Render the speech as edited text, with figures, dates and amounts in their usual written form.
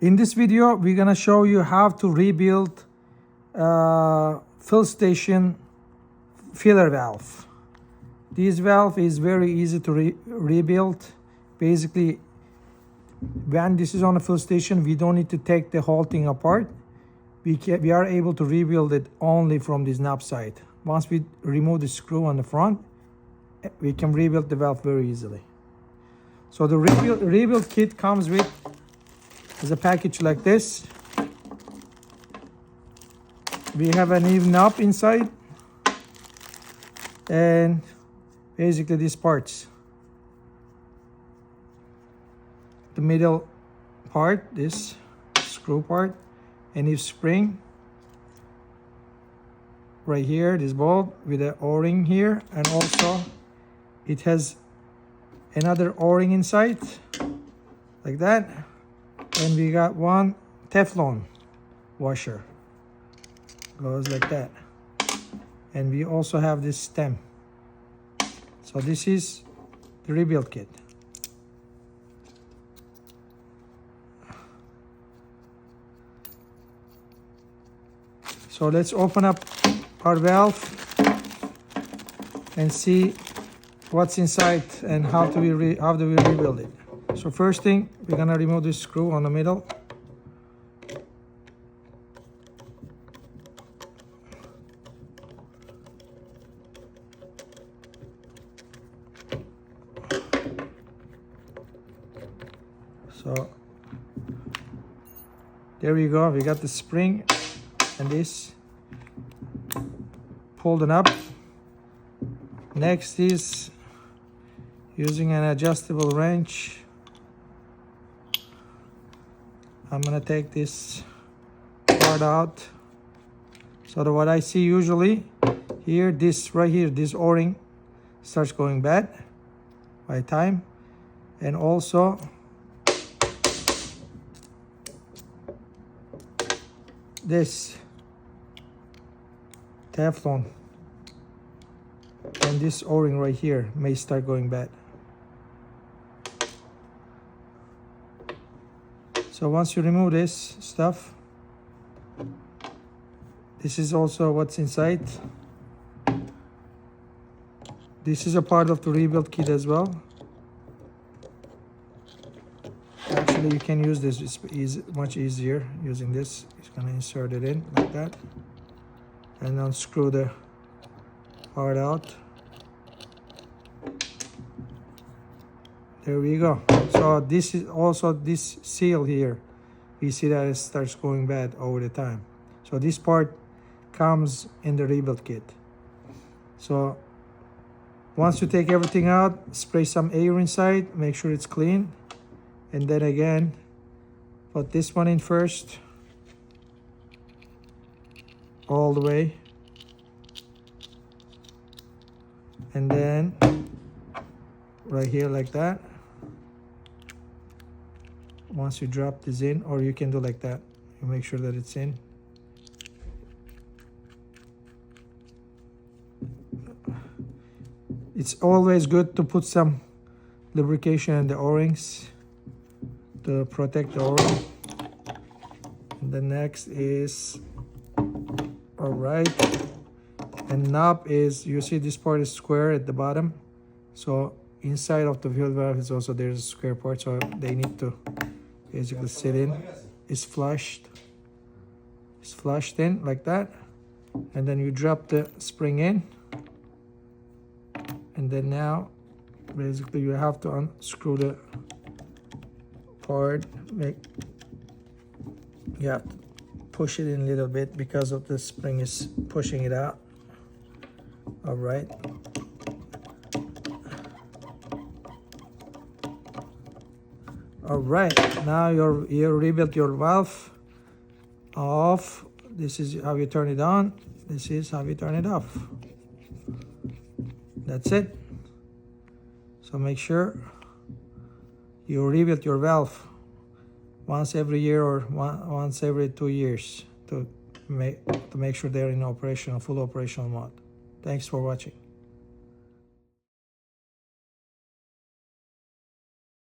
In this video, we're gonna show you how to rebuild fill station filler valve. This valve is very easy to rebuild. Basically, when this is on a fill station, we don't need to take the whole thing apart. We are able to rebuild it only from this knob side. Once we remove the screw on the front, we can rebuild the valve very easily. So the rebuild kit comes with a package like this. We have an even knob inside and basically these parts. The middle part, this screw part, and if spring right here, this bolt with an o-ring here, and also it has another o-ring inside like that, and we got one Teflon washer, goes like that, and we also have this stem. So this is the rebuild kit. So let's open up our valve and see what's inside and how do we rebuild it. So first thing, we're gonna remove this screw on the middle. So there we go, we got the spring and this pulled it up. Next is using an adjustable wrench. I'm gonna take this part out. So what I see usually here, this right here, this o-ring starts going bad by time, and also this Teflon and this o-ring right here may start going bad. So once you remove this stuff, this is also what's inside. This is a part of the rebuild kit as well. Actually, you can use this, it's much easier using this. It's gonna insert it in like that and unscrew the part out. There we go. So this is also this seal here. We see that it starts going bad over the time. So this part comes in the rebuild kit. So once you take everything out, spray some air inside, make sure it's clean. And then again, put this one in first, all the way. And then right here like that. Once you drop this in, or you can do like that, you make sure that it's in. It's always good to put some lubrication in the o-rings to protect the o-ring. And the next is, all right, and knob is, you see this part is square at the bottom, so inside of the fill valve is also, there's a square part, so they need to basically sit in. It's flushed in like that, and then you drop the spring in, and then now basically you have to unscrew the part. You have to push it in a little bit because of the spring is pushing it out. All right. All right, now you rebuilt your valve off. This is how you turn it on. This is how you turn it off. That's it. So make sure you rebuild your valve once every year or once every 2 years to make sure they're in full operational mode. Thanks for watching.